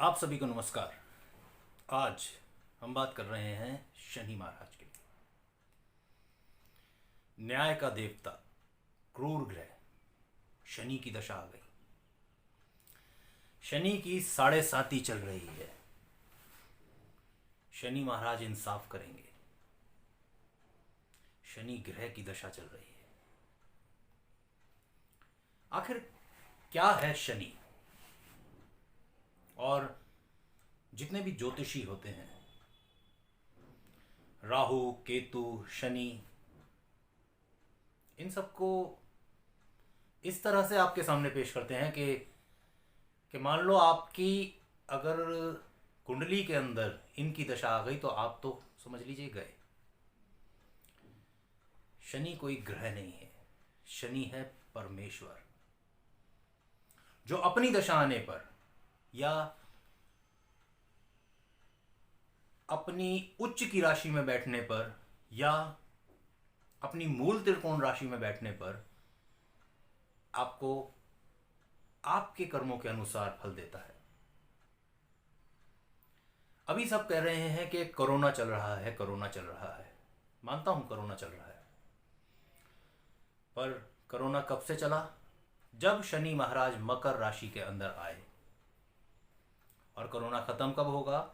आप सभी को नमस्कार। आज हम बात कर रहे हैं शनि महाराज की। न्याय का देवता, क्रूर ग्रह शनि की दशा आ गई। शनि की 7.5 चल रही है। शनि महाराज इंसाफ करेंगे। शनि ग्रह की दशा चल रही है। आखिर क्या है शनि? और जितने भी ज्योतिषी होते हैं, राहु, केतु, शनि, इन सबको इस तरह से आपके सामने पेश करते हैं कि मान लो आपकी अगर कुंडली के अंदर इनकी दशा आ गई तो आप तो समझ लीजिए गए। शनि कोई ग्रह नहीं है, शनि है परमेश्वर, जो अपनी दशा आने पर या अपनी उच्च की राशि में बैठने पर या अपनी मूल त्रिकोण राशि में बैठने पर आपको आपके कर्मों के अनुसार फल देता है। अभी सब कह रहे हैं कि कोरोना चल रहा है, कोरोना चल रहा है। मानता हूं कोरोना चल रहा है, पर कोरोना कब से चला? जब शनि महाराज मकर राशि के अंदर आए। और कोरोना खत्म कब होगा?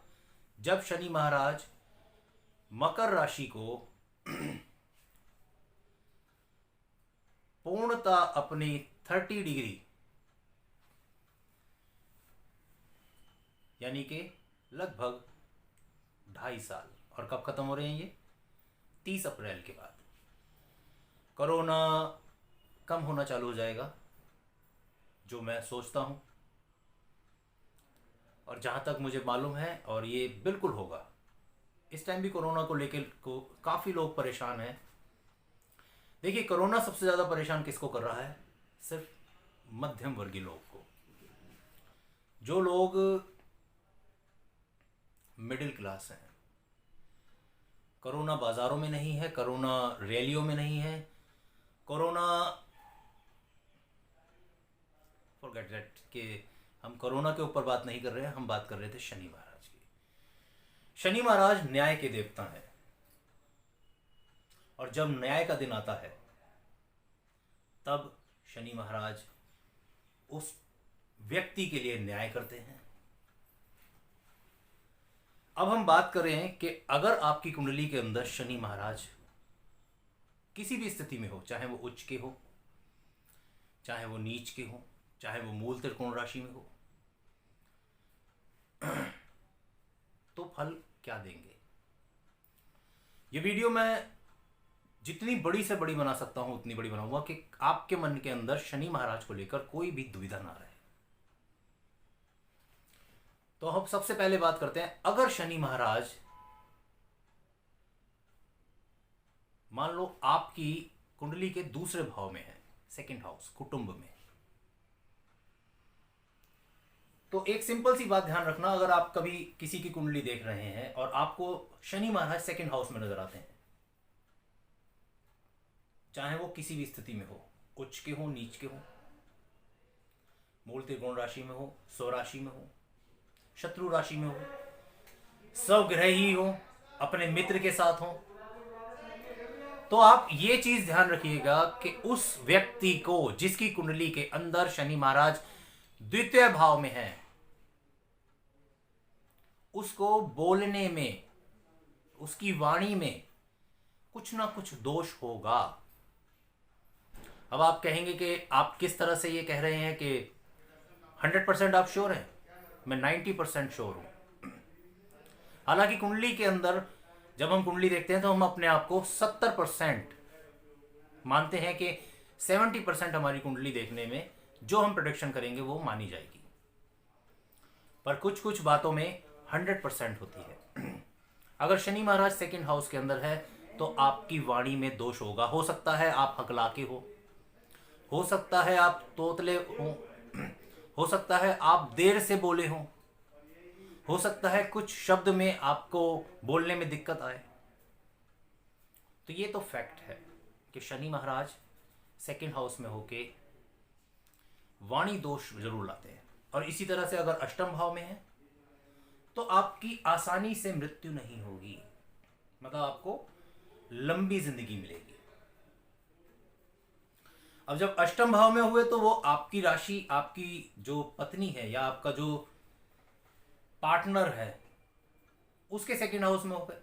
जब शनि महाराज मकर राशि को पूर्णतः अपनी 30 डिग्री यानी कि लगभग 2.5 साल, और कब खत्म हो रहे हैं ये? 30 अप्रैल के बाद कोरोना कम होना चालू हो जाएगा, जो मैं सोचता हूं और जहां तक मुझे मालूम है, और ये बिल्कुल होगा। इस टाइम भी कोरोना को लेकर काफ़ी लोग परेशान हैं। देखिए, कोरोना सबसे ज़्यादा परेशान किसको कर रहा है? सिर्फ मध्यम वर्गीय लोग को। जो लोग मिडिल क्लास हैं। कोरोना बाज़ारों में नहीं है, कोरोना रैलियों में नहीं है, कोरोना फॉरगेट दैट कि हम कोरोना के ऊपर बात नहीं कर रहे हैं। हम बात कर रहे थे शनि महाराज की। शनि महाराज न्याय के देवता हैं, और जब न्याय का दिन आता है तब शनि महाराज उस व्यक्ति के लिए न्याय करते हैं। अब हम बात करें कि अगर आपकी कुंडली के अंदर शनि महाराज किसी भी स्थिति में हो, चाहे वो उच्च के हो, चाहे वो नीच के हो, चाहे वो मूल त्रिकोण राशि में हो, तो फल क्या देंगे? ये वीडियो मैं जितनी बड़ी से बड़ी बना सकता हूं उतनी बड़ी बनाऊंगा कि आपके मन के अंदर शनि महाराज को लेकर कोई भी दुविधा ना रहे। तो हम सबसे पहले बात करते हैं, अगर शनि महाराज मान लो आपकी कुंडली के दूसरे भाव में है, सेकंड हाउस, कुटुंब में, तो एक सिंपल सी बात ध्यान रखना। अगर आप कभी किसी की कुंडली देख रहे हैं और आपको शनि महाराज सेकंड हाउस में नजर आते हैं, चाहे वो किसी भी स्थिति में हो, उच्च के हो, नीच के हो, मूल त्रिकोण राशि में हो, स्वराशि में हो, शत्रु राशि में हो, स्वग्रही हो, अपने मित्र के साथ हो, तो आप ये चीज ध्यान रखिएगा कि उस व्यक्ति को, जिसकी कुंडली के अंदर शनि महाराज द्वितीय भाव में है, उसको बोलने में, उसकी वाणी में कुछ ना कुछ दोष होगा। अब आप कहेंगे कि आप किस तरह से ये कह रहे हैं कि 100% आप श्योर हैं? मैं 90% श्योर हूं। हालांकि कुंडली के अंदर जब हम कुंडली देखते हैं तो हम अपने आप को 70% मानते हैं कि 70% हमारी कुंडली देखने में जो हम प्रेडिक्शन करेंगे वो मानी जाएगी, पर कुछ कुछ बातों में 100% होती है। अगर शनि महाराज सेकंड हाउस के अंदर है तो आपकी वाणी में दोष होगा। हो सकता है आप हकलाके हो सकता है आप तोतले हो सकता है आप देर से बोले हो सकता है कुछ शब्द में आपको बोलने में दिक्कत आए। तो ये तो फैक्ट है कि शनि महाराज सेकंड हाउस में होके वाणी दोष जरूर लाते हैं। और इसी तरह से अगर अष्टम भाव में है तो आपकी आसानी से मृत्यु नहीं होगी, मतलब आपको लंबी जिंदगी मिलेगी। अब जब अष्टम भाव में हुए तो वो आपकी राशि, आपकी जो पत्नी है या आपका जो पार्टनर है उसके सेकंड हाउस में हो गए।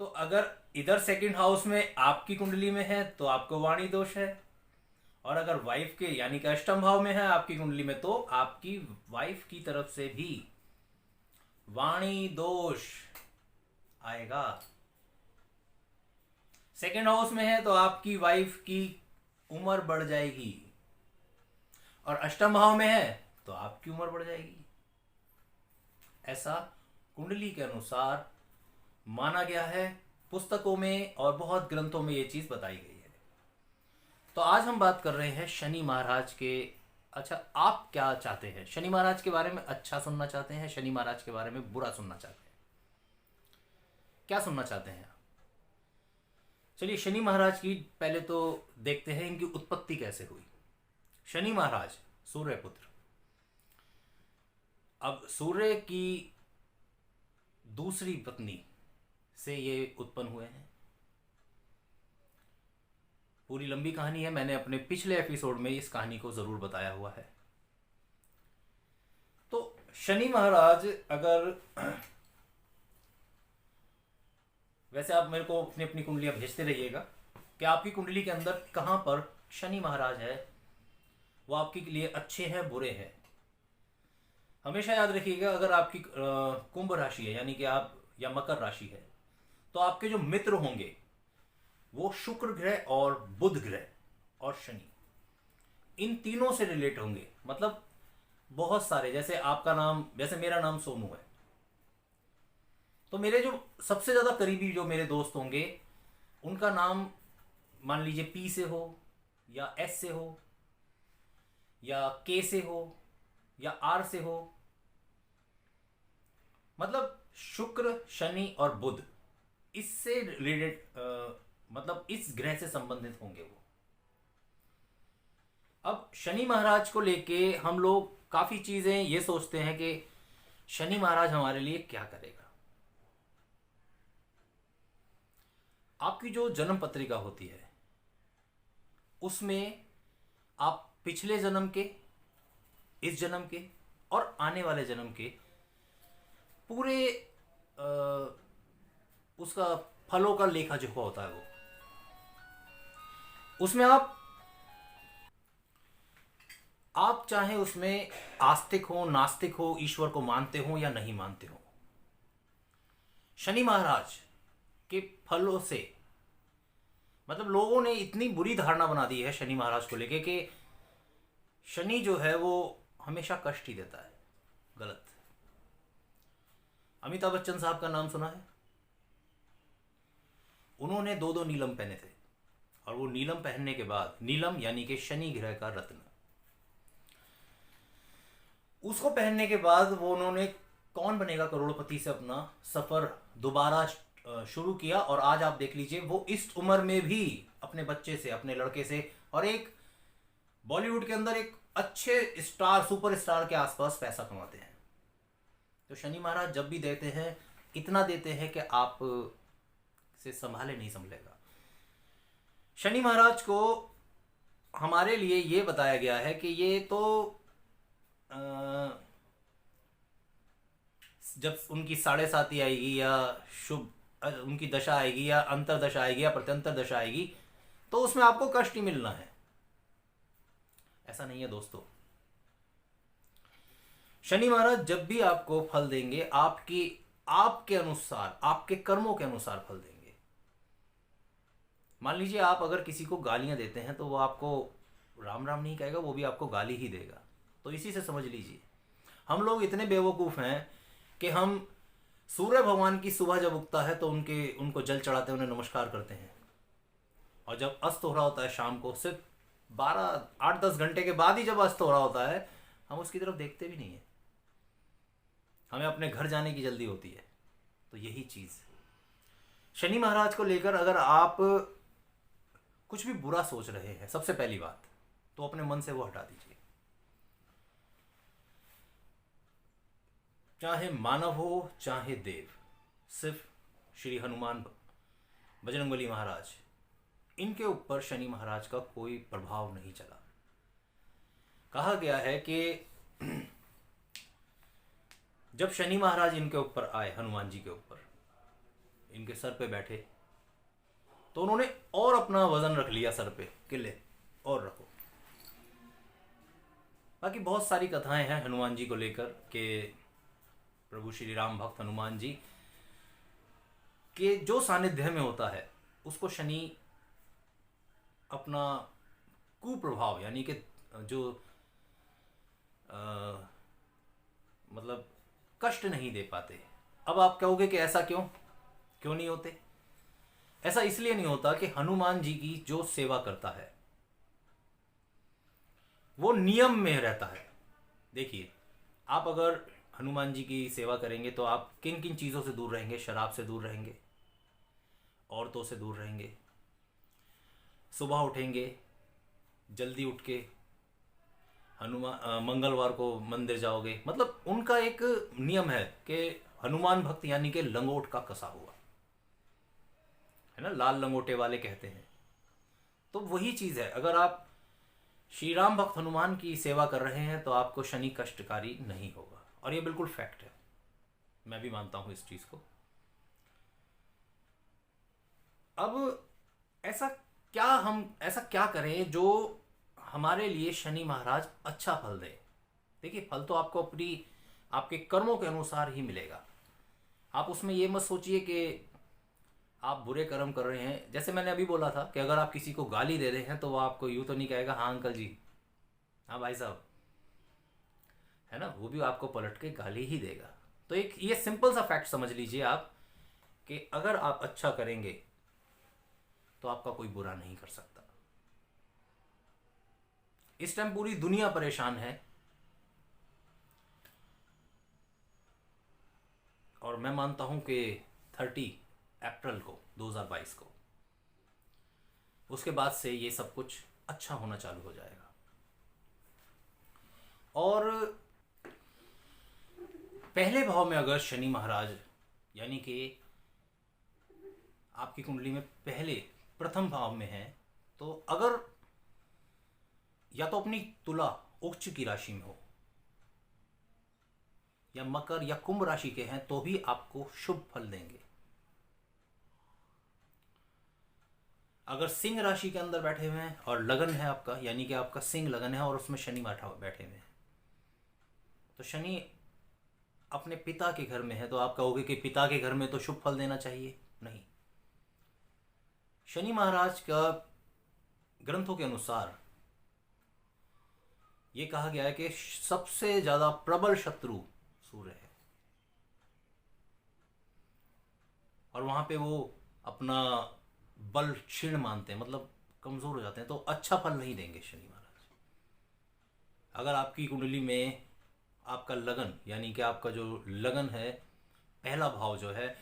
तो अगर इधर सेकंड हाउस में आपकी कुंडली में है तो आपको वाणी दोष है, और अगर वाइफ के यानी कि अष्टम भाव में है आपकी कुंडली में तो आपकी वाइफ की तरफ से भी वाणी दोष आएगा। सेकंड हाउस में है तो आपकी वाइफ की उम्र बढ़ जाएगी, और अष्टम भाव में है तो आपकी उम्र बढ़ जाएगी। ऐसा कुंडली के अनुसार माना गया है, पुस्तकों में और बहुत ग्रंथों में ये चीज बताई गई है। तो आज हम बात कर रहे हैं शनि महाराज के। अच्छा, आप क्या चाहते हैं? शनि महाराज के बारे में अच्छा सुनना चाहते हैं, शनि महाराज के बारे में बुरा सुनना चाहते हैं? क्या सुनना चाहते हैं आप? चलिए, शनि महाराज की पहले तो देखते हैं इनकी उत्पत्ति कैसे हुई। शनि महाराज सूर्य पुत्र, अब सूर्य की दूसरी पत्नी से ये उत्पन्न हुए हैं। पूरी लंबी कहानी है, मैंने अपने पिछले एपिसोड में इस कहानी को जरूर बताया हुआ है। तो शनि महाराज, अगर वैसे आप मेरे को अपनी अपनी कुंडलियां भेजते रहिएगा कि आपकी कुंडली के अंदर कहां पर शनि महाराज है, वो आपके लिए अच्छे हैं बुरे हैं। हमेशा याद रखिएगा, अगर आपकी कुंभ राशि है यानी कि आप, या मकर राशि है, तो आपके जो मित्र होंगे वो शुक्र ग्रह और बुध ग्रह और शनि, इन तीनों से रिलेट होंगे। मतलब बहुत सारे, जैसे आपका नाम, जैसे मेरा नाम सोनू है, तो मेरे जो सबसे ज्यादा करीबी जो मेरे दोस्त होंगे उनका नाम मान लीजिए पी से हो या एस से हो या के से हो या आर से हो। मतलब शुक्र, शनि और बुध इससे रिलेटेड, मतलब इस ग्रह से संबंधित होंगे वो। अब शनि महाराज को लेके हम लोग काफी चीजें ये सोचते हैं कि शनि महाराज हमारे लिए क्या करेगा। आपकी जो जन्म पत्रिका होती है उसमें आप पिछले जन्म के, इस जन्म के और आने वाले जन्म के पूरे उसका फलों का लेखा जोखा होता है वो, उसमें आप चाहे उसमें आस्तिक हो, नास्तिक हो, ईश्वर को मानते हो या नहीं मानते हो, शनि महाराज के फलों से, मतलब लोगों ने इतनी बुरी धारणा बना दी है शनि महाराज को लेके कि शनि जो है वो हमेशा कष्ट ही देता है। गलत। अमिताभ बच्चन साहब का नाम सुना है? उन्होंने दो दो नीलम पहने थे, और वो नीलम पहनने के बाद, नीलम यानी कि शनि ग्रह का रत्न, उसको पहनने के बाद वो उन्होंने कौन बनेगा करोड़पति से अपना सफर दोबारा शुरू किया। और आज आप देख लीजिए, वो इस उम्र में भी अपने बच्चे से, अपने लड़के से, और एक बॉलीवुड के अंदर एक अच्छे स्टार, सुपर स्टार के आसपास पैसा कमाते हैं। तो शनि महाराज जब भी देते हैं, इतना देते हैं कि आप से संभाले नहीं संभलेगा। शनि महाराज को हमारे लिए ये बताया गया है कि ये तो जब उनकी 7.5 आएगी या शुभ उनकी दशा आएगी या अंतर दशा आएगी या प्रत्यंतर दशा आएगी, तो उसमें आपको कष्ट ही मिलना है। ऐसा नहीं है दोस्तों। शनि महाराज जब भी आपको फल देंगे, आपके अनुसार, आपके कर्मों के अनुसार फल देंगे। मान लीजिए आप अगर किसी को गालियां देते हैं तो वो आपको राम राम नहीं कहेगा, वो भी आपको गाली ही देगा। तो इसी से समझ लीजिए, हम लोग इतने बेवकूफ हैं कि हम सूर्य भगवान की सुबह जब उगता है तो उनको जल चढ़ाते हैं, उन्हें नमस्कार करते हैं, और जब अस्त हो रहा होता है शाम को, सिर्फ 8-10 घंटे के बाद ही जब अस्त हो रहा होता है, हम उसकी तरफ देखते भी नहीं है। हमें अपने घर जाने की जल्दी होती है। तो यही चीज शनि महाराज को लेकर, अगर आप कुछ भी बुरा सोच रहे हैं, सबसे पहली बात तो अपने मन से वो हटा दीजिए। चाहे मानव हो चाहे देव, सिर्फ श्री हनुमान बजरंगबली महाराज, इनके ऊपर शनि महाराज का कोई प्रभाव नहीं चला। कहा गया है कि जब शनि महाराज इनके ऊपर आए, हनुमान जी के ऊपर, इनके सर पे बैठे, तो उन्होंने और अपना वजन रख लिया सर पे, किले और रखो। बाकी बहुत सारी कथाएं हैं हनुमान जी को लेकर कि प्रभु श्री राम भक्त हनुमान जी के जो सानिध्य में होता है उसको शनि अपना कुप्रभाव यानी कि जो मतलब कष्ट नहीं दे पाते। अब आप कहोगे कि ऐसा क्यों नहीं होते? ऐसा इसलिए नहीं होता कि हनुमान जी की जो सेवा करता है वो नियम में रहता है। देखिए, आप अगर हनुमान जी की सेवा करेंगे तो आप किन किन चीज़ों से दूर रहेंगे? शराब से दूर रहेंगे, औरतों से दूर रहेंगे, सुबह उठेंगे जल्दी उठ के, मंगलवार को मंदिर जाओगे। मतलब उनका एक नियम है कि हनुमान भक्त यानी कि लंगोट का कसा हुआ है ना, लाल लंगोटे वाले कहते हैं। तो वही चीज़ है, अगर आप श्री राम भक्त हनुमान की सेवा कर रहे हैं तो आपको शनि कष्टकारी नहीं होगा, और ये बिल्कुल फैक्ट है, मैं भी मानता हूं इस चीज को। अब ऐसा क्या करें जो हमारे लिए शनि महाराज अच्छा फल दे? देखिए, फल तो आपको आपके कर्मों के अनुसार ही मिलेगा। आप उसमें ये मत सोचिए कि आप बुरे कर्म कर रहे हैं। जैसे मैंने अभी बोला था कि अगर आप किसी को गाली दे रहे हैं तो वो आपको यूं तो नहीं कहेगा हाँ अंकल जी, हाँ भाई साहब, है ना, वो भी आपको पलट के गाली ही देगा। तो एक ये सिंपल सा फैक्ट समझ लीजिए आप कि अगर आप अच्छा करेंगे तो आपका कोई बुरा नहीं कर सकता। इस टाइम पूरी दुनिया परेशान है, और मैं मानता हूं कि 30 अप्रैल को 2022 को उसके बाद से ये सब कुछ अच्छा होना चालू हो जाएगा। और पहले भाव में अगर शनि महाराज यानी कि आपकी कुंडली में पहले प्रथम भाव में है, तो अगर या तो अपनी तुला उच्च की राशि में हो या मकर या कुंभ राशि के हैं तो भी आपको शुभ फल देंगे। अगर सिंह राशि के अंदर बैठे हुए हैं और लगन है आपका, यानी कि आपका सिंह लगन है और उसमें शनि बैठे हुए हैं, तो शनि अपने पिता के घर में है, तो आप कहोगे कि पिता के घर में तो शुभ फल देना चाहिए। नहीं, शनि महाराज का ग्रंथों के अनुसार यह कहा गया है कि सबसे ज्यादा प्रबल शत्रु सूर्य है, और वहां पे वो अपना बल क्षीण मानते हैं, मतलब कमजोर हो जाते हैं, तो अच्छा फल नहीं देंगे शनि महाराज। अगर आपकी कुंडली में आपका लगन यानी कि आपका जो लगन है, पहला भाव जो है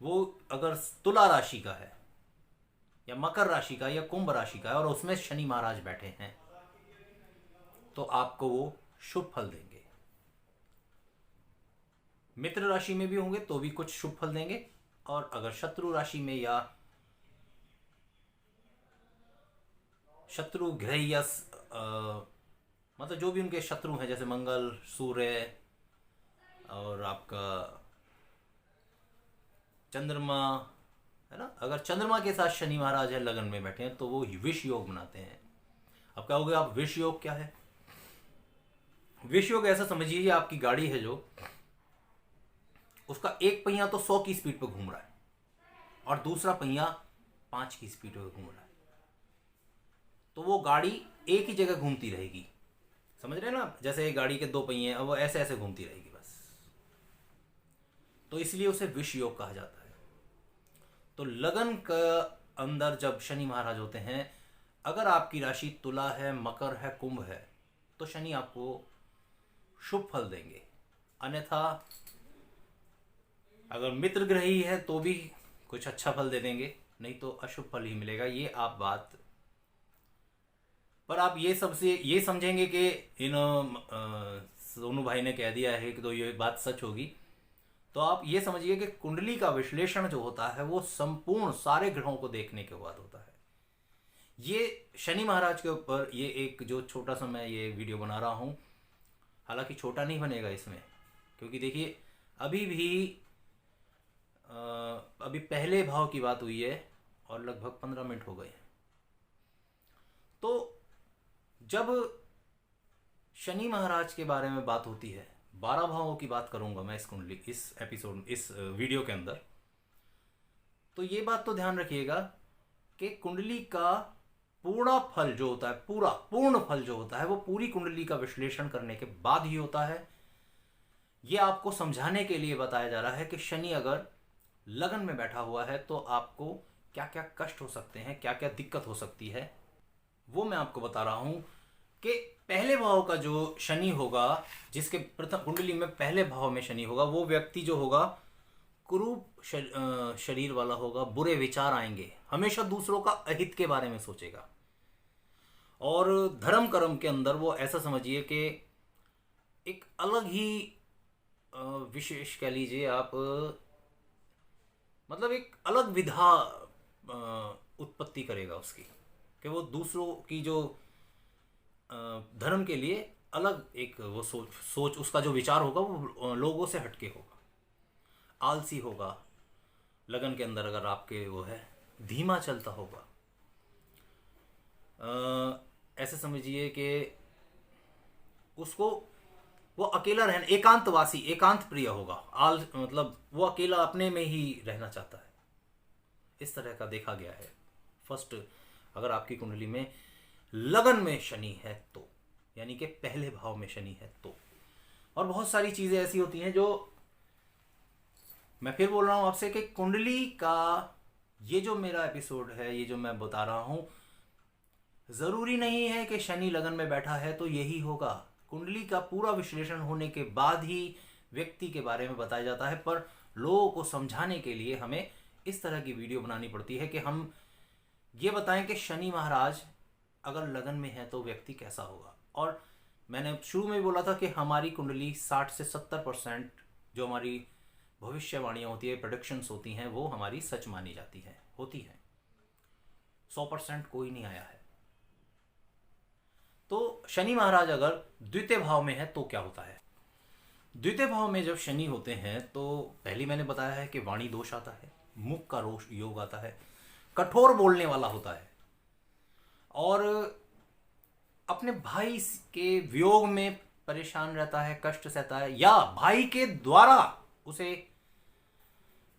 वो अगर तुला राशि का है या मकर राशि का या कुंभ राशि का है और उसमें शनि महाराज बैठे हैं, तो आपको वो शुभ फल देंगे। मित्र राशि में भी होंगे तो भी कुछ शुभ फल देंगे, और अगर शत्रु राशि में या शत्रु ग्रह या मतलब जो भी उनके शत्रु हैं, जैसे मंगल, सूर्य और आपका चंद्रमा, है ना, अगर चंद्रमा के साथ शनि महाराज है लगन में बैठे हैं तो वो विष योग बनाते हैं। अब कहोगे आप विष योग क्या है? विष योग ऐसा समझिए, आपकी गाड़ी है जो, उसका एक पहिया तो 100 की स्पीड पर घूम रहा है और दूसरा पहिया 5 की स्पीड पर घूम रहा है, तो वो गाड़ी एक ही जगह घूमती रहेगी। समझ रहे हैं ना? जैसे गाड़ी के 2 पहिए हैं, वो ऐसे ऐसे घूमती रहेगी बस, तो इसलिए उसे विष योग कहा जाता है। तो लगन का अंदर जब शनि महाराज होते हैं, अगर आपकी राशि तुला है, मकर है, कुंभ है, तो शनि आपको शुभ फल देंगे। अन्यथा अगर मित्र ग्रही है तो भी कुछ अच्छा फल दे देंगे, नहीं तो अशुभ फल ही मिलेगा। ये आप बात पर आप ये सबसे ये समझेंगे कि सोनू भाई ने कह दिया है कि तो ये बात सच होगी, तो आप ये समझिए कि कुंडली का विश्लेषण जो होता है वो संपूर्ण सारे ग्रहों को देखने के बाद होता है। ये शनि महाराज के ऊपर ये एक जो छोटा सा मैं ये वीडियो बना रहा हूँ, हालांकि छोटा नहीं बनेगा इसमें, क्योंकि देखिए अभी भी अभी पहले भाव की बात हुई है और लगभग 15 मिनट हो गए। तो जब शनि महाराज के बारे में बात होती है, 12 भावों की बात करूंगा मैं इस कुंडली इस एपिसोड इस वीडियो के अंदर, तो ये बात तो ध्यान रखिएगा कि कुंडली का पूर्ण फल जो होता है, पूर्ण फल जो होता है वो पूरी कुंडली का विश्लेषण करने के बाद ही होता है। ये आपको समझाने के लिए बताया जा रहा है कि शनि अगर लगन में बैठा हुआ है तो आपको क्या क्या कष्ट हो सकते हैं, क्या क्या दिक्कत हो सकती है, वो मैं आपको बता रहा हूं कि पहले भाव का जो शनि होगा, जिसके प्रथम कुंडली में पहले भाव में शनि होगा, वो व्यक्ति जो होगा कुरूप शरीर वाला होगा, बुरे विचार आएंगे, हमेशा दूसरों का अहित के बारे में सोचेगा, और धर्म कर्म के अंदर वो ऐसा समझिए कि एक अलग ही विशेष कह लीजिए आप, मतलब एक अलग विधा उत्पत्ति करेगा उसकी, कि वो दूसरों की जो धर्म के लिए अलग एक वो सोच उसका जो विचार होगा वो लोगों से हटके होगा, आलसी होगा, लगन के अंदर अगर आपके वो है, धीमा चलता होगा, ऐसे समझिए कि उसको वो अकेला रहना, एकांतवासी, एकांत प्रिय होगा, मतलब वो अकेला अपने में ही रहना चाहता है, इस तरह का देखा गया है। फर्स्ट अगर आपकी कुंडली में लगन में शनि है तो, यानी कि पहले भाव में शनि है तो, और बहुत सारी चीजें ऐसी होती हैं जो मैं फिर बोल रहा हूं आपसे कि कुंडली का ये जो मेरा एपिसोड है, ये जो मैं बता रहा हूं, जरूरी नहीं है कि शनि लगन में बैठा है तो यही होगा। कुंडली का पूरा विश्लेषण होने के बाद ही व्यक्ति के बारे में बताया जाता है, पर लोगों को समझाने के लिए हमें इस तरह की वीडियो बनानी पड़ती है कि हम ये बताएं कि शनि महाराज अगर लगन में है तो व्यक्ति कैसा होगा। और मैंने शुरू में बोला था कि हमारी कुंडली 60 से 70% जो हमारी भविष्यवाणियाँ होती है, प्रेडिक्शंस होती हैं, वो हमारी सच मानी जाती हैं, होती हैं। 100% कोई नहीं आया है। तो शनि महाराज अगर द्वितीय भाव में है तो क्या होता है? द्वितीय भाव में जब शनि होते हैं तो पहले मैंने बताया है कि वाणी दोष आता है, मुख का रोष योग आता है, कठोर बोलने वाला होता है, और अपने भाई के वियोग में परेशान रहता है, कष्ट सहता है, या भाई के द्वारा उसे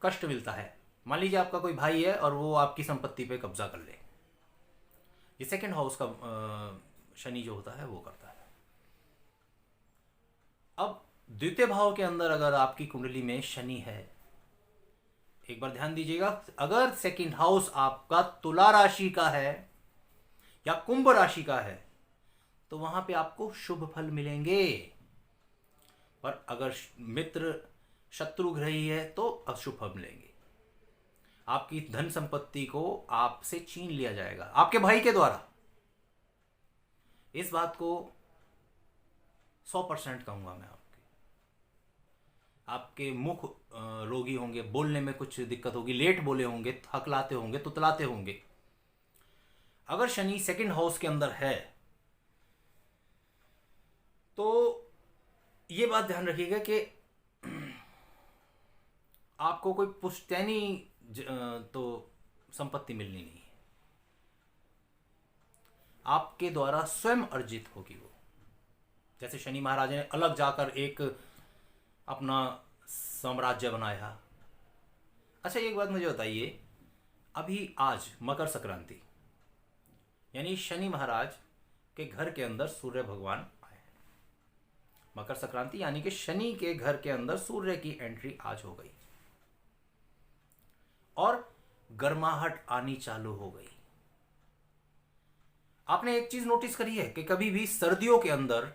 कष्ट मिलता है। मान लीजिए आपका कोई भाई है और वो आपकी संपत्ति पे कब्जा कर ले, ये सेकंड हाउस का शनि जो होता है वो करता है। अब द्वितीय भाव के अंदर अगर आपकी कुंडली में शनि है, एक बार ध्यान दीजिएगा, अगर सेकंड हाउस आपका तुला राशि का है या कुंभ राशि का है तो वहां पे आपको शुभ फल मिलेंगे, पर अगर मित्र शत्रु ग्रही है तो अशुभ फल मिलेंगे। आपकी धन संपत्ति को आपसे छीन लिया जाएगा आपके भाई के द्वारा। इस बात को 100% कहूंगा मैं। आपके मुख रोगी होंगे, बोलने में कुछ दिक्कत होगी, लेट बोले होंगे, हकलाते होंगे, तुतलाते होंगे। अगर शनि सेकंड हाउस के अंदर है तो ये बात ध्यान रखिएगा कि आपको कोई पुश्तैनी तो संपत्ति मिलनी नहीं है, आपके द्वारा स्वयं अर्जित होगी वो। जैसे शनि महाराज ने अलग जाकर एक अपना साम्राज्य बनाया। अच्छा एक बात मुझे बताइए, अभी आज मकर संक्रांति, यानी शनि महाराज के घर के अंदर सूर्य भगवान आए हैं। मकर संक्रांति यानी कि शनि के घर के अंदर सूर्य की एंट्री आज हो गई और गर्माहट आनी चालू हो गई। आपने एक चीज नोटिस करी है कि कभी भी सर्दियों के अंदर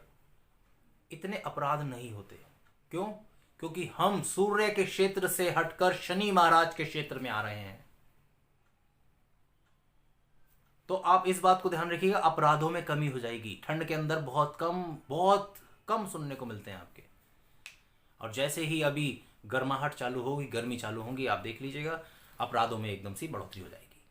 इतने अपराध नहीं होते। क्यों? क्योंकि हम सूर्य के क्षेत्र से हटकर शनि महाराज के क्षेत्र में आ रहे हैं। तो आप इस बात को ध्यान रखिएगा, अपराधों में कमी हो जाएगी। ठंड के अंदर बहुत कम सुनने को मिलते हैं आपके। और जैसे ही अभी गर्माहट चालू होगी, गर्मी चालू होगी, आप देख लीजिएगा अपराधों में एकदम से बढ़ोतरी हो जाएगी।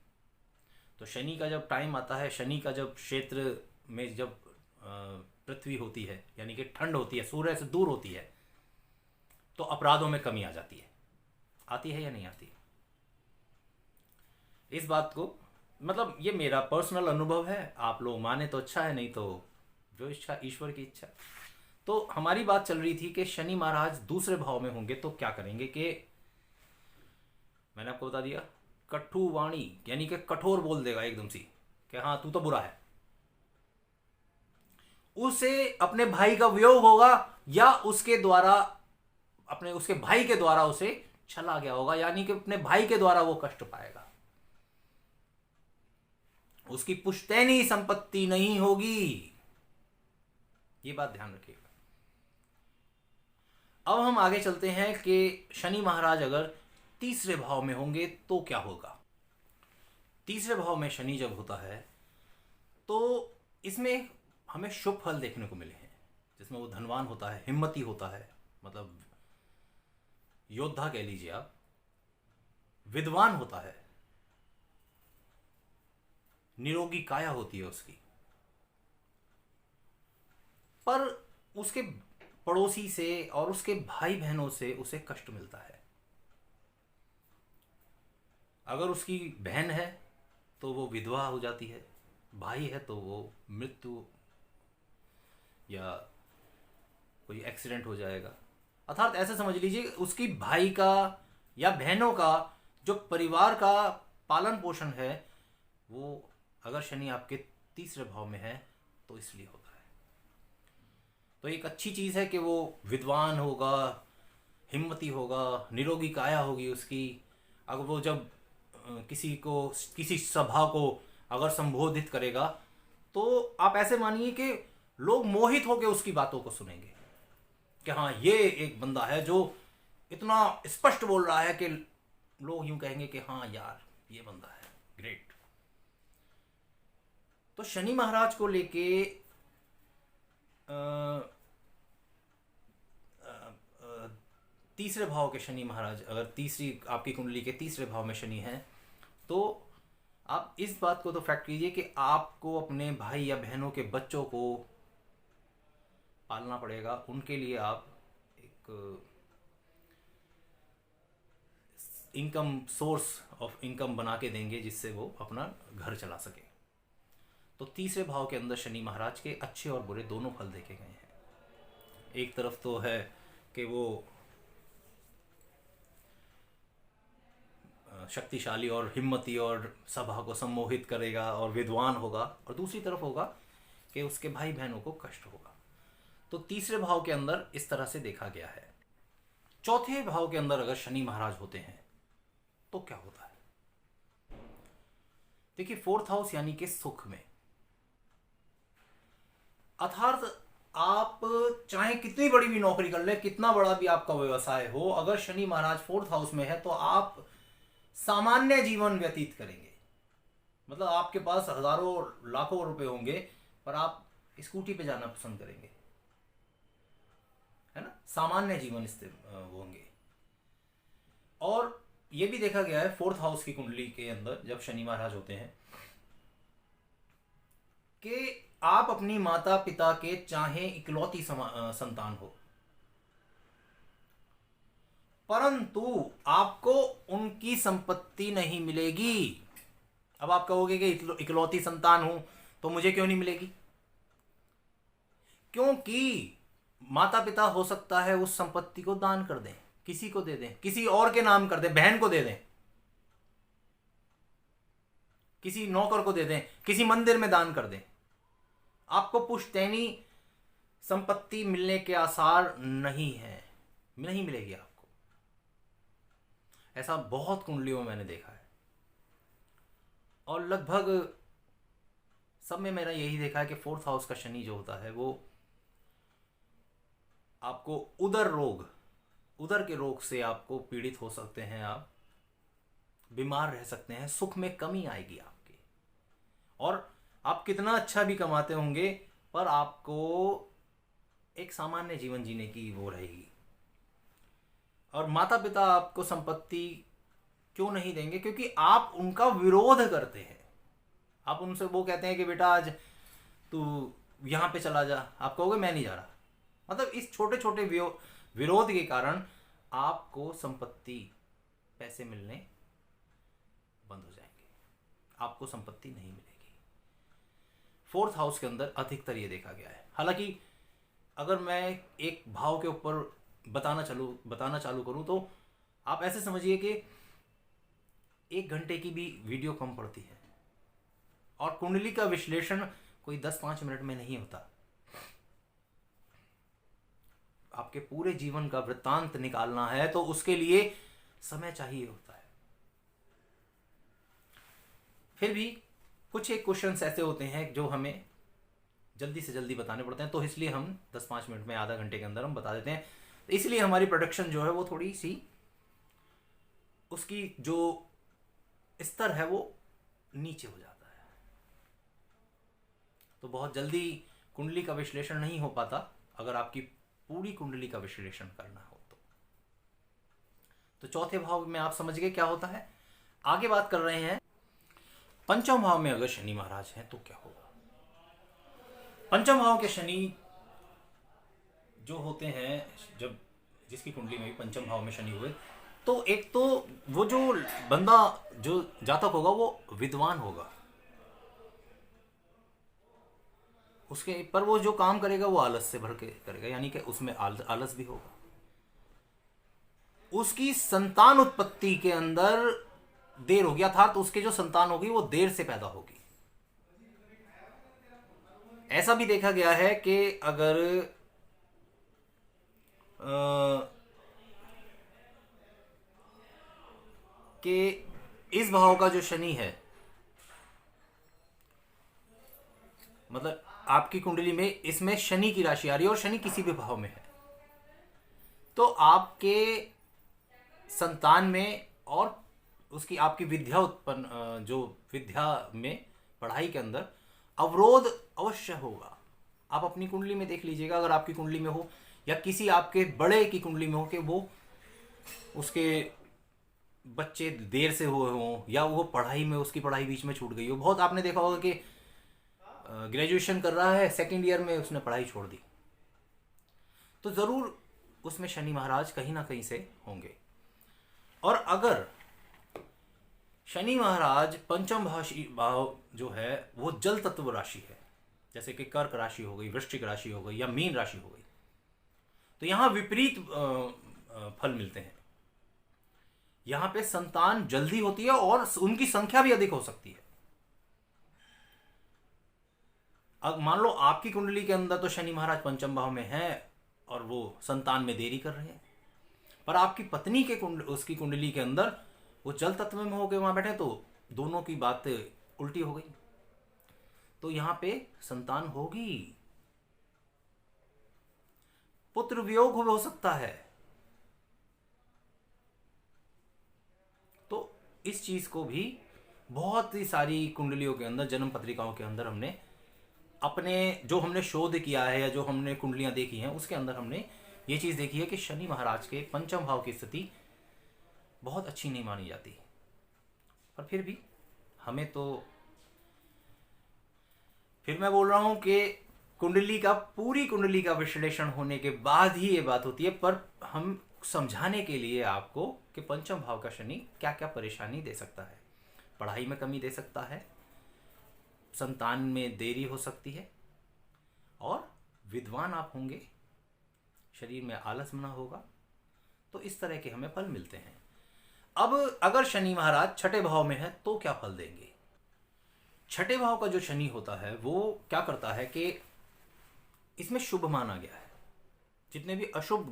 तो शनि का जब टाइम आता है, शनि का जब क्षेत्र में जब पृथ्वी होती है, यानी कि ठंड होती है, सूर्य से दूर होती है, तो अपराधों में कमी आ जाती है। आती है या नहीं आती? इस बात को, मतलब ये मेरा पर्सनल अनुभव है, आप लोग माने तो अच्छा है, नहीं तो जो इच्छा ईश्वर की इच्छा। तो हमारी बात चल रही थी कि शनि महाराज दूसरे भाव में होंगे तो क्या करेंगे, कि मैंने आपको बता दिया कठु वाणी, यानी कि कठोर बोल देगा एकदम सी कि हाँ तू तो बुरा है। उसे अपने भाई का वियोग होगा, या उसके द्वारा उसके भाई के द्वारा उसे छला गया होगा, यानी कि अपने भाई के द्वारा वो कष्ट पाएगा। उसकी पुश्तैनी संपत्ति नहीं होगी, ये बात ध्यान रखिएगा। अब हम आगे चलते हैं कि शनि महाराज अगर तीसरे भाव में होंगे तो क्या होगा। तीसरे भाव में शनि जब होता है तो इसमें हमें शुभ फल देखने को मिले हैं, जिसमें वो धनवान होता है, हिम्मती होता है, मतलब योद्धा कह लीजिए आप, विद्वान होता है, निरोगी काया होती है उसकी, पर उसके पड़ोसी से और उसके भाई बहनों से उसे कष्ट मिलता है। अगर उसकी बहन है तो वो विधवा हो जाती है, भाई है तो वो मृत्यु या कोई एक्सीडेंट हो जाएगा। अर्थात ऐसे समझ लीजिए उसकी भाई का या बहनों का जो परिवार का पालन पोषण है, वो अगर शनि आपके तीसरे भाव में है तो इसलिए होता है। तो एक अच्छी चीज़ है कि वो विद्वान होगा, हिम्मती होगा, निरोगी काया होगी उसकी। अगर वो जब किसी सभा को अगर संबोधित करेगा तो आप ऐसे मानिए कि लोग मोहित होकर उसकी बातों को सुनेंगे कि हाँ ये एक बंदा है जो इतना स्पष्ट बोल रहा है कि लोग यूं कहेंगे कि हाँ यार ये बंदा है, ग्रेट। तो शनि महाराज को लेके तीसरे भाव के शनि महाराज, अगर तीसरी आपकी कुंडली के तीसरे भाव में शनि है तो आप इस बात को तो फैक्ट कीजिए कि आपको अपने भाई या बहनों के बच्चों को पालना पड़ेगा। उनके लिए आप एक इनकम, सोर्स ऑफ इनकम बना के देंगे जिससे वो अपना घर चला सके। तो तीसरे भाव के अंदर शनि महाराज के अच्छे और बुरे दोनों फल देखे गए हैं। एक तरफ तो है कि वो शक्तिशाली और हिम्मती और सभा को सम्मोहित करेगा और विद्वान होगा, और दूसरी तरफ होगा कि उसके भाई बहनों को कष्ट होगा। तो तीसरे भाव के अंदर इस तरह से देखा गया है। चौथे भाव के अंदर अगर शनि महाराज होते हैं तो क्या होता है? देखिए, फोर्थ हाउस यानी कि सुख में, अर्थात आप चाहे कितनी बड़ी भी नौकरी कर ले, कितना बड़ा भी आपका व्यवसाय हो, अगर शनि महाराज फोर्थ हाउस में है तो आप सामान्य जीवन व्यतीत करेंगे। मतलब आपके पास हजारों लाखों रुपए होंगे पर आप स्कूटी पे जाना पसंद करेंगे, है ना, सामान्य जीवन होंगे। और ये भी देखा गया है फोर्थ हाउस की कुंडली के अंदर जब शनि महाराज होते हैं कि आप अपनी माता पिता के चाहे इकलौती संतान हो, परंतु आपको उनकी संपत्ति नहीं मिलेगी। अब आप कहोगे कि इकलौती संतान हूं तो मुझे क्यों नहीं मिलेगी? क्योंकि माता पिता हो सकता है उस संपत्ति को दान कर दें, किसी को दे दें, किसी और के नाम कर दें, बहन को दे दें, किसी नौकर को दे दें, किसी मंदिर में दान कर दें। आपको पुश्तैनी संपत्ति मिलने के आसार नहीं है, नहीं मिलेगी आपको। ऐसा बहुत कुंडलियों में मैंने देखा है और लगभग सब में मेरा यही देखा है कि फोर्थ हाउस का शनि जो होता है वो आपको उदर के रोग से आपको पीड़ित हो सकते हैं, आप बीमार रह सकते हैं, सुख में कमी आएगी आपके, और आप कितना अच्छा भी कमाते होंगे पर आपको एक सामान्य जीवन जीने की वो रहेगी। और माता पिता आपको संपत्ति क्यों नहीं देंगे? क्योंकि आप उनका विरोध करते हैं। आप उनसे वो कहते हैं कि बेटा आज तू यहाँ पे चला जा, आप कहोगे मैं नहीं जा रहा। मतलब इस छोटे छोटे विरोध के कारण आपको संपत्ति, पैसे मिलने बंद हो जाएंगे, आपको संपत्ति नहीं मिलेगी। फोर्थ हाउस के अंदर अधिकतर ये देखा गया है। हालांकि अगर मैं एक भाव के ऊपर बताना चालू करूं तो आप ऐसे समझिए कि 1 घंटे की भी वीडियो कम पड़ती है, और कुंडली का विश्लेषण कोई 10-5 मिनट में नहीं होता। आपके पूरे जीवन का वृत्तांत निकालना है तो उसके लिए समय चाहिए होता है। फिर भी कुछ एक क्वेश्चंस ऐसे होते हैं जो हमें जल्दी से जल्दी बताने पड़ते हैं, तो इसलिए हम 10-5 मिनट में, आधा घंटे के अंदर हम बता देते हैं। इसलिए हमारी प्रोडक्शन जो है वो थोड़ी सी, उसकी जो स्तर है वो नीचे हो जाता है, तो बहुत जल्दी कुंडली का विश्लेषण नहीं हो पाता अगर आपकी पूरी कुंडली का विश्लेषण करना हो तो चौथे भाव में आप समझ गए क्या होता है। आगे बात कर रहे हैं, पंचम भाव में अगर शनि महाराज हैं तो क्या होगा। पंचम भाव के शनि जो होते हैं, जब जिसकी कुंडली में भी पंचम भाव में शनि हुए, तो एक तो वो जो बंदा, जो जातक होगा वो विद्वान होगा, उसके पर वो जो काम करेगा वो आलस से भर के करेगा, यानी कि उसमें आलस भी होगा। उसकी संतान उत्पत्ति के अंदर देर होगी, अर्थात तो उसके जो संतान होगी वो देर से पैदा होगी। ऐसा भी देखा गया है कि अगर कि इस भाव का जो शनि है, मतलब आपकी कुंडली में इसमें शनि की राशि आ रही है और शनि किसी भी भाव में है, तो आपके संतान में और उसकी आपकी विद्या उत्पन्न, जो विद्या में, पढ़ाई के अंदर अवरोध अवश्य होगा। आप अपनी कुंडली में देख लीजिएगा, अगर आपकी कुंडली में हो या किसी आपके बड़े की कुंडली में हो कि वो उसके बच्चे देर से हुए हों, या वो पढ़ाई में, उसकी पढ़ाई बीच में छूट गई हो। बहुत आपने देखा होगा कि ग्रेजुएशन कर रहा है, 2nd ईयर में उसने पढ़ाई छोड़ दी, तो जरूर उसमें शनि महाराज कहीं ना कहीं से होंगे। और अगर शनि महाराज पंचम भाव जो है वो जल तत्व राशि है, जैसे कि कर्क राशि हो गई, वृश्चिक राशि हो गई या मीन राशि हो गई, तो यहां विपरीत फल मिलते हैं। यहां पे संतान जल्दी होती है और उनकी संख्या भी अधिक हो सकती है। अब मान लो आपकी कुंडली के अंदर तो शनि महाराज पंचम भाव में है और वो संतान में देरी कर रहे हैं, पर आपकी पत्नी के उसकी कुंडली के अंदर वो जल तत्व में होकर वहां बैठे, तो दोनों की बात उल्टी हो गई, तो यहां पे संतान होगी, पुत्र वियोग हो सकता है। तो इस चीज को भी बहुत ही सारी कुंडलियों के अंदर, जन्म पत्रिकाओं के अंदर हमने अपने जो हमने शोध किया है या जो हमने कुंडलियां देखी हैं उसके अंदर हमने ये चीज देखी है कि शनि महाराज के पंचम भाव की स्थिति बहुत अच्छी नहीं मानी जाती। पर फिर भी हमें तो, फिर मैं बोल रहा हूं कि कुंडली का, पूरी कुंडली का विश्लेषण होने के बाद ही ये बात होती है, पर हम समझाने के लिए आपको कि पंचम भाव का शनि क्या क्या परेशानी दे सकता है। पढ़ाई में कमी दे सकता है, संतान में देरी हो सकती है, और विद्वान आप होंगे, शरीर में आलस बना होगा, तो इस तरह के हमें फल मिलते हैं। अब अगर शनि महाराज छठे भाव में है तो क्या फल देंगे। छठे भाव का जो शनि होता है वो क्या करता है कि इसमें शुभ माना गया है। जितने भी अशुभ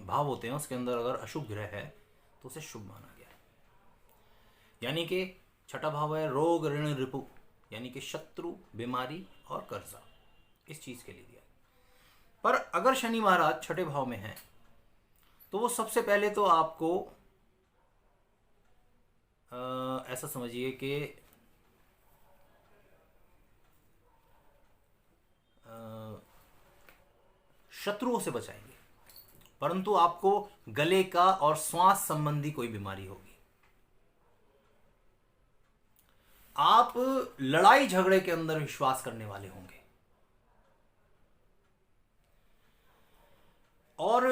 भाव होते हैं उसके अंदर अगर अशुभ ग्रह है तो उसे शुभ माना गया है। यानी कि छठा भाव है रोग ऋण रिपु, यानी कि शत्रु, बीमारी और कर्जा, इस चीज के लिए दिया। पर अगर शनि महाराज छठे भाव में है तो वो सबसे पहले तो आपको ऐसा समझिए कि शत्रुओं से बचाएंगे। परंतु आपको गले का और श्वास संबंधी कोई बीमारी होगी। आप लड़ाई झगड़े के अंदर विश्वास करने वाले होंगे और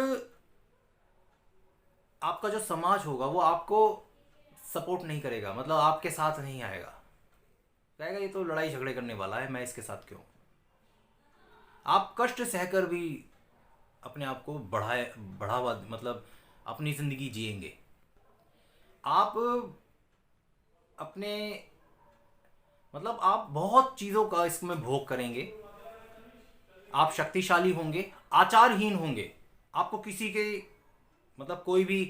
आपका जो समाज होगा वो आपको सपोर्ट नहीं करेगा, मतलब आपके साथ नहीं आएगा, कहेगा ये तो लड़ाई झगड़े करने वाला है, मैं इसके साथ क्यों। आप कष्ट सहकर भी अपने आप को बढ़ावा मतलब अपनी ज़िंदगी जिएंगे। आप अपने मतलब आप बहुत चीज़ों का इसमें भोग करेंगे। आप शक्तिशाली होंगे, आचारहीन होंगे। आपको किसी के मतलब कोई भी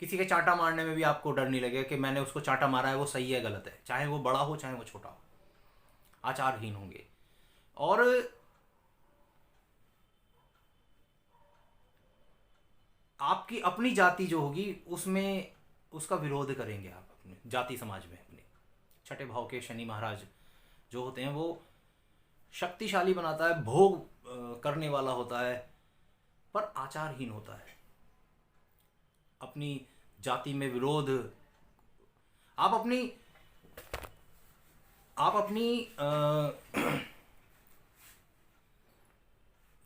किसी के चांटा मारने में भी आपको डर नहीं लगेगा कि मैंने उसको चांटा मारा है, वो सही है गलत है, चाहे वो बड़ा हो चाहे वो छोटा हो। आचारहीन होंगे और आपकी अपनी जाति जो होगी उसमें उसका विरोध करेंगे आप अपने जाति समाज में। अपने छठे भाव के शनि महाराज जो होते हैं वो शक्तिशाली बनाता है, भोग करने वाला होता है, पर आचारहीन होता है। अपनी जाति में विरोध, आप अपनी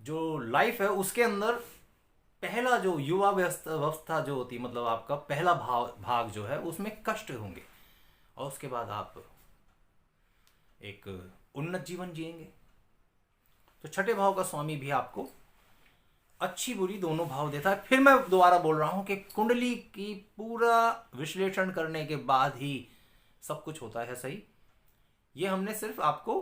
जो लाइफ है उसके अंदर पहला जो युवा अवस्था जो होती है, मतलब आपका पहला भाग जो है उसमें कष्ट होंगे और उसके बाद आप एक उन्नत जीवन जिएंगे। तो छठे भाव का स्वामी भी आपको अच्छी बुरी दोनों भाव देता है। फिर मैं दोबारा बोल रहा हूं कि कुंडली की पूरा विश्लेषण करने के बाद ही सब कुछ होता है सही। ये हमने सिर्फ आपको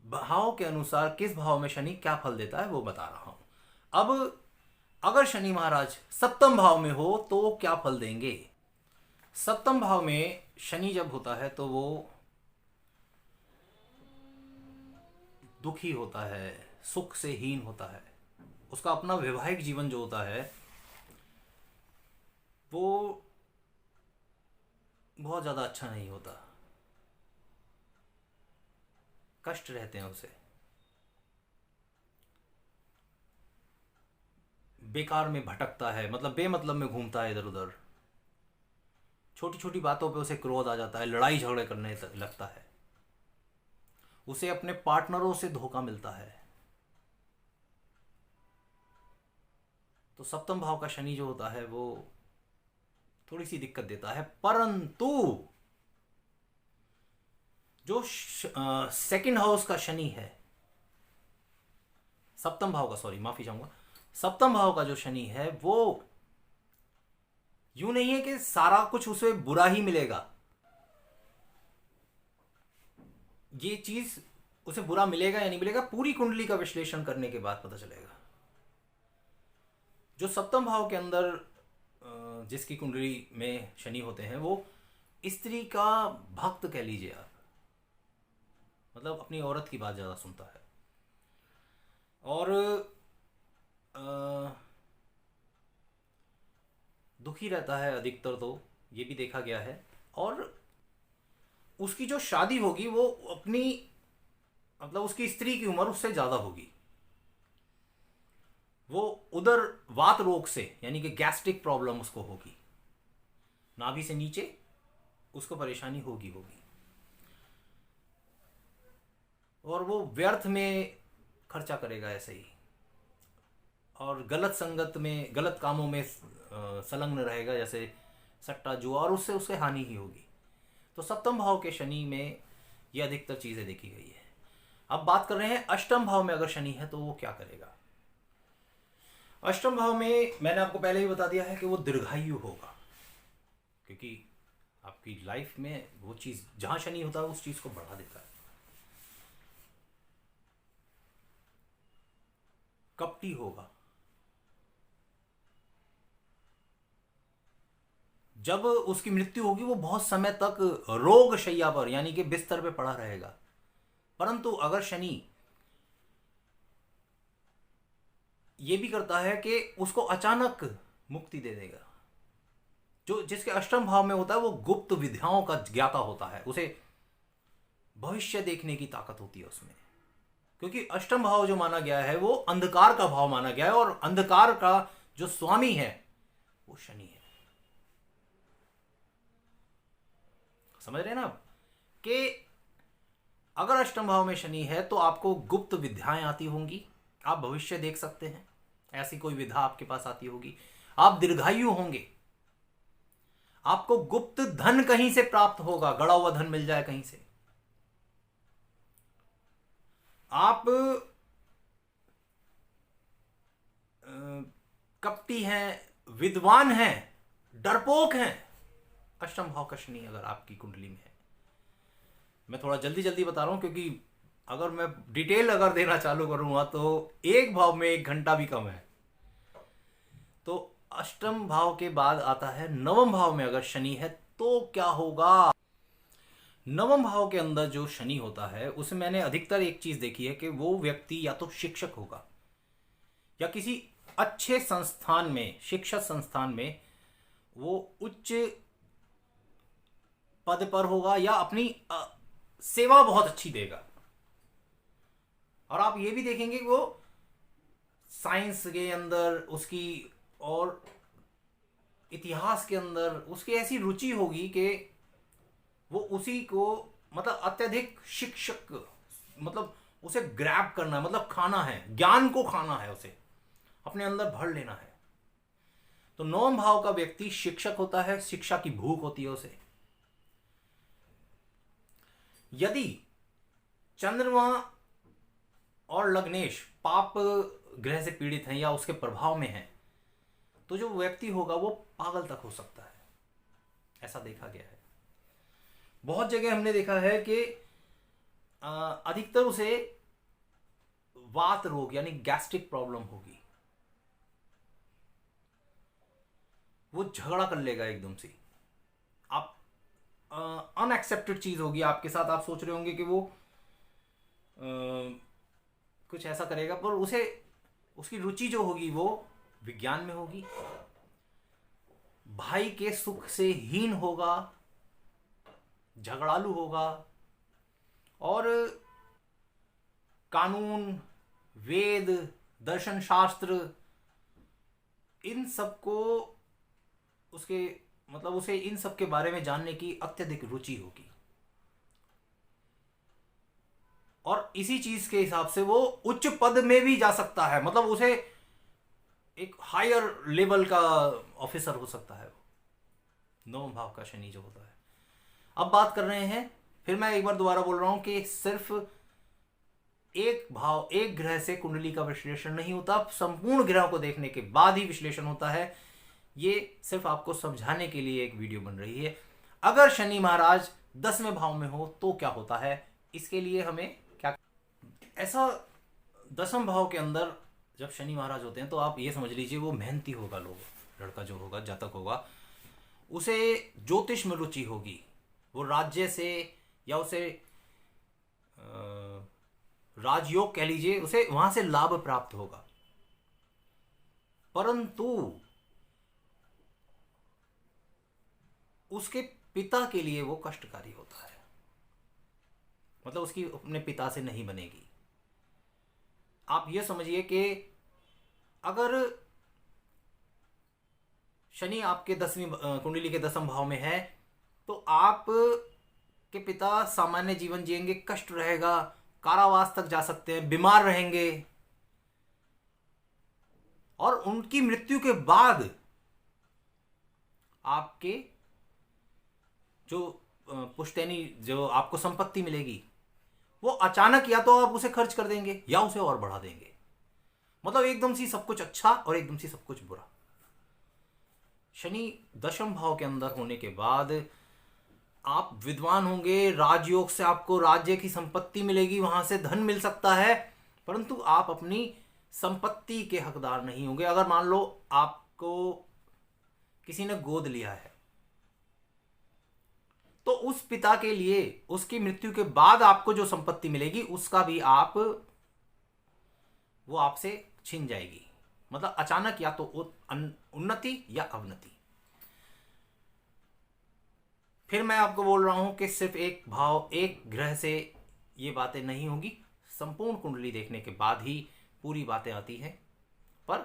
भाव के अनुसार किस भाव में शनि क्या फल देता है वो बता रहा हूं। अब अगर शनि महाराज सप्तम भाव में हो तो क्या फल देंगे। सप्तम भाव में शनि जब होता है तो वो दुखी होता है, सुख से हीन होता है। उसका अपना वैवाहिक जीवन जो होता है वो बहुत ज़्यादा अच्छा नहीं होता, कष्ट रहते हैं उसे, बेकार में भटकता है, मतलब बेमतलब में घूमता है इधर उधर। छोटी छोटी बातों पे उसे क्रोध आ जाता है, लड़ाई झगड़े करने लगता है, उसे अपने पार्टनरों से धोखा मिलता है। तो सप्तम भाव का शनि जो होता है वो थोड़ी सी दिक्कत देता है। परंतु जो सेकंड हाउस का शनि है, सप्तम भाव का, सॉरी माफी चाहूंगा, सप्तम भाव का जो शनि है वो यूं नहीं है कि सारा कुछ उसे बुरा ही मिलेगा। ये चीज उसे बुरा मिलेगा या नहीं मिलेगा पूरी कुंडली का विश्लेषण करने के बाद पता चलेगा। जो सप्तम भाव के अंदर जिसकी कुंडली में शनि होते हैं वो स्त्री का भक्त कह लीजिए आप, मतलब अपनी औरत की बात ज़्यादा सुनता है और दुखी रहता है अधिकतर, तो ये भी देखा गया है। और उसकी जो शादी होगी वो अपनी मतलब उसकी स्त्री की उम्र उससे ज़्यादा होगी। वो उदर वात रोग से यानी कि गैस्ट्रिक प्रॉब्लम उसको होगी, नाभि से नीचे उसको परेशानी होगी। और वो व्यर्थ में खर्चा करेगा ऐसे ही, और गलत संगत में गलत कामों में संलग्न रहेगा, जैसे सट्टा जुआ, और उससे उसे हानि ही होगी। तो सप्तम भाव के शनि में ये अधिकतर चीज़ें देखी गई है। अब बात कर रहे हैं अष्टम भाव में अगर शनि है तो वो क्या करेगा। अष्टम भाव में मैंने आपको पहले ही बता दिया है कि वो दीर्घायु होगा, क्योंकि आपकी लाइफ में वो चीज़ जहाँ शनि होता है उस चीज़ को बढ़ा देता है। कपटी होगा, जब उसकी मृत्यु होगी वो बहुत समय तक रोग शैया पर यानी कि बिस्तर पे पड़ा रहेगा। परंतु अगर शनि ये भी करता है कि उसको अचानक मुक्ति दे देगा। जो जिसके अष्टम भाव में होता है वो गुप्त विद्याओं का ज्ञाता होता है, उसे भविष्य देखने की ताकत होती है उसमें, क्योंकि अष्टम भाव जो माना गया है वो अंधकार का भाव माना गया है, और अंधकार का जो स्वामी है वो शनि है। समझ रहे हैं ना आप कि अगर अष्टम भाव में शनि है तो आपको गुप्त विद्याएं आती होंगी, आप भविष्य देख सकते हैं, ऐसी कोई विधा आपके पास आती होगी, आप दीर्घायु होंगे, आपको गुप्त धन कहीं से प्राप्त होगा, गड़ा हुआ धन मिल जाए कहीं से, आप कपटी हैं, विद्वान हैं, डरपोक हैं। अष्टम भाव का शनि अगर आपकी कुंडली में है, मैं थोड़ा जल्दी जल्दी बता रहा हूं क्योंकि अगर मैं डिटेल अगर देना चालू करूंगा तो एक भाव में 1 घंटा भी कम है। तो अष्टम भाव के बाद आता है नवम भाव में अगर शनि है तो क्या होगा। नवम भाव के अंदर जो शनि होता है उसमें मैंने अधिकतर एक चीज देखी है कि वो व्यक्ति या तो शिक्षक होगा या किसी अच्छे संस्थान में, शिक्षा संस्थान में वो उच्च पद पर होगा या अपनी सेवा बहुत अच्छी देगा। और आप ये भी देखेंगे कि वो साइंस के अंदर उसकी और इतिहास के अंदर उसकी ऐसी रुचि होगी कि वो उसी को मतलब अत्यधिक शिक्षक, मतलब उसे ग्रैब करना है, मतलब खाना है, ज्ञान को खाना है, उसे अपने अंदर भर लेना है। तो नौम भाव का व्यक्ति शिक्षक होता है, शिक्षा की भूख होती है उसे। यदि चंद्रमा और लग्नेश पाप ग्रह से पीड़ित हैं या उसके प्रभाव में हैं तो जो व्यक्ति होगा वो पागल तक हो सकता है, ऐसा देखा गया है। बहुत जगह हमने देखा है कि अधिकतर उसे वात रोग यानी गैस्ट्रिक प्रॉब्लम होगी, वो झगड़ा कर लेगा एकदम से, आप अनएक्सेप्टेड चीज होगी आपके साथ, आप सोच रहे होंगे कि वो कुछ ऐसा करेगा, पर उसे उसकी रुचि जो होगी वो विज्ञान में होगी, भाई के सुख से हीन होगा, झगड़ालू होगा, और कानून, वेद, दर्शन शास्त्र, इन सबको उसके मतलब उसे इन सब के बारे में जानने की अत्यधिक रुचि होगी, और इसी चीज के हिसाब से वो उच्च पद में भी जा सकता है, मतलब उसे एक हायर लेवल का ऑफिसर हो सकता है वो, नौम भाव का शनि जो होता है। अब बात कर रहे हैं, फिर मैं एक बार दोबारा बोल रहा हूं कि सिर्फ एक भाव, एक ग्रह से कुंडली का विश्लेषण नहीं होता, संपूर्ण ग्रहों को देखने के बाद ही विश्लेषण होता है। ये सिर्फ आपको समझाने के लिए एक वीडियो बन रही है। अगर शनि महाराज 10वें भाव में हो तो क्या होता है, इसके लिए हमें क्या ऐसा 10वें भाव के अंदर जब शनि महाराज होते हैं तो आप ये समझ लीजिए वो मेहनती होगा, लड़का जो होगा, जातक होगा, उसे ज्योतिष में रुचि होगी, वो राज्य से या उसे राजयोग कह लीजिए, उसे वहां से लाभ प्राप्त होगा, परंतु उसके पिता के लिए वो कष्टकारी होता है, मतलब उसकी अपने पिता से नहीं बनेगी। आप ये समझिए कि अगर शनि आपके 10वीं कुंडली के 10वें भाव में है तो आप के पिता सामान्य जीवन जिएंगे, कष्ट रहेगा, कारावास तक जा सकते हैं, बीमार रहेंगे, और उनकी मृत्यु के बाद आपके जो पुश्तैनी जो आपको संपत्ति मिलेगी वो अचानक या तो आप उसे खर्च कर देंगे या उसे और बढ़ा देंगे, मतलब एकदम से सब कुछ अच्छा और एकदम से सब कुछ बुरा। शनि 10वें भाव के अंदर होने के बाद आप विद्वान होंगे, राजयोग से आपको राज्य की संपत्ति मिलेगी, वहां से धन मिल सकता है, परंतु आप अपनी संपत्ति के हकदार नहीं होंगे। अगर मान लो आपको किसी ने गोद लिया है तो उस पिता के लिए उसकी मृत्यु के बाद आपको जो संपत्ति मिलेगी उसका भी वो आपसे छीन जाएगी, मतलब अचानक या तो उन्नति या अवनति। फिर मैं आपको बोल रहा हूं कि सिर्फ एक भाव, एक ग्रह से ये बातें नहीं होगी, संपूर्ण कुंडली देखने के बाद ही पूरी बातें आती हैं। पर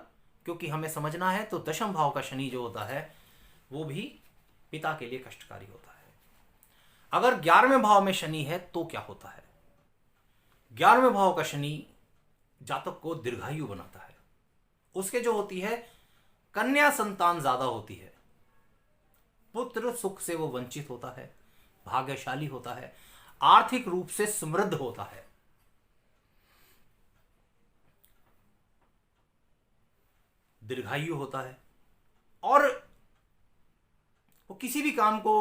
क्योंकि हमें समझना है तो दशम भाव का शनि जो होता है वो भी पिता के लिए कष्टकारी होता है। अगर 11वें भाव में शनि है तो क्या होता है? 11वें भाव का शनि जातक को दीर्घायु बनाता है। उसके जो होती है कन्या संतान ज्यादा होती है, पुत्र सुख से वो वंचित होता है, भाग्यशाली होता है, आर्थिक रूप से समृद्ध होता है। दीर्घायु होता है और वो किसी भी काम को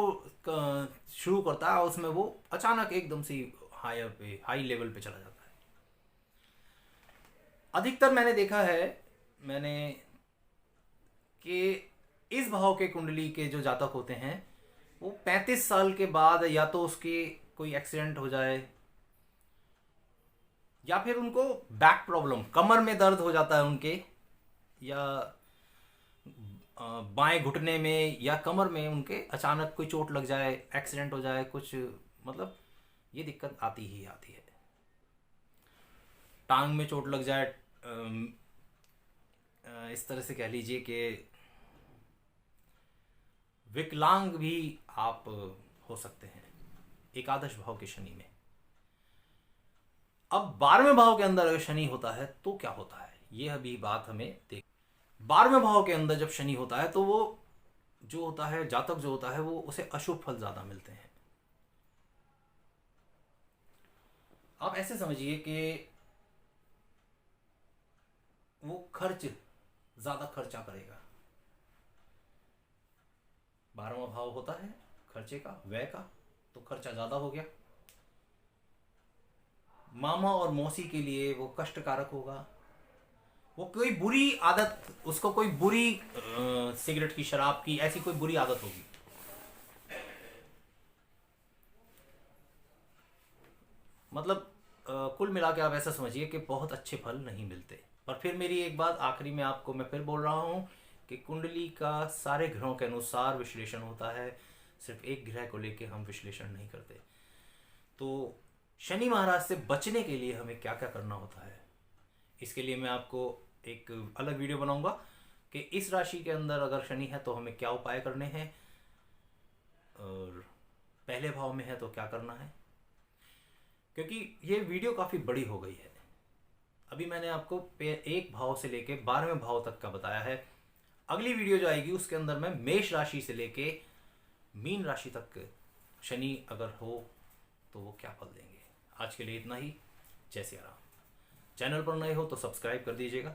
शुरू करता है और उसमें वो अचानक एकदम से हाई लेवल पे चला जाता है। अधिकतर मैंने देखा है कि इस भाव के कुंडली के जो जातक होते हैं वो 35 साल के बाद या तो उसके कोई एक्सीडेंट हो जाए या फिर उनको बैक प्रॉब्लम, कमर में दर्द हो जाता है उनके, या बाएं घुटने में या कमर में उनके अचानक कोई चोट लग जाए, एक्सीडेंट हो जाए, कुछ मतलब ये दिक्कत आती ही आती है। टांग में चोट लग जाए, इस तरह से कह लीजिए कि विकलांग भी आप हो सकते हैं एकादश भाव के शनि में। अब 12वें भाव के अंदर अगर शनि होता है तो क्या होता है, ये अभी बात हमें देख। 12वें भाव के अंदर जब शनि होता है तो वो जो होता है जातक जो होता है वो उसे अशुभ फल ज्यादा मिलते हैं। आप ऐसे समझिए कि वो ज्यादा खर्चा करेगा। 12वां भाव होता है खर्चे का, व्यय का, तो खर्चा ज्यादा हो गया। मामा और मौसी के लिए वो कष्टकारक होगा। वो कोई बुरी आदत, उसको कोई बुरी सिगरेट की, शराब की, ऐसी कोई बुरी आदत होगी। मतलब कुल मिला के आप ऐसा समझिए कि बहुत अच्छे फल नहीं मिलते। पर फिर मेरी एक बात आखिरी में आपको मैं फिर बोल रहा हूं कि कुंडली का सारे ग्रहों के अनुसार विश्लेषण होता है, सिर्फ एक ग्रह को लेके हम विश्लेषण नहीं करते। तो शनि महाराज से बचने के लिए हमें क्या क्या करना होता है, इसके लिए मैं आपको एक अलग वीडियो बनाऊंगा कि इस राशि के अंदर अगर शनि है तो हमें क्या उपाय करने हैं, और पहले भाव में है तो क्या करना है। क्योंकि ये वीडियो काफ़ी बड़ी हो गई है। अभी मैंने आपको एक भाव से लेके 12वें भाव तक का बताया है। अगली वीडियो जो आएगी उसके अंदर मैं मेष राशि से लेके मीन राशि तक शनि अगर हो तो वो क्या फल देंगे। आज के लिए इतना ही। जय सिया राम। चैनल पर नए हो तो सब्सक्राइब कर दीजिएगा।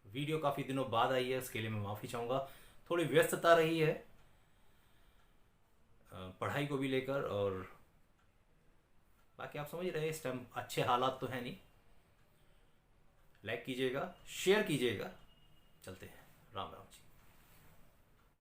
वीडियो काफ़ी दिनों बाद आई है, उसके लिए मैं माफ़ी चाहूँगा। थोड़ी व्यस्तता रही है पढ़ाई को भी लेकर, और बाकी आप समझ रहे हैं इस टाइम अच्छे हालात तो है नहीं। लाइक कीजिएगा, शेयर कीजिएगा। चलते हैं। राम राम जी।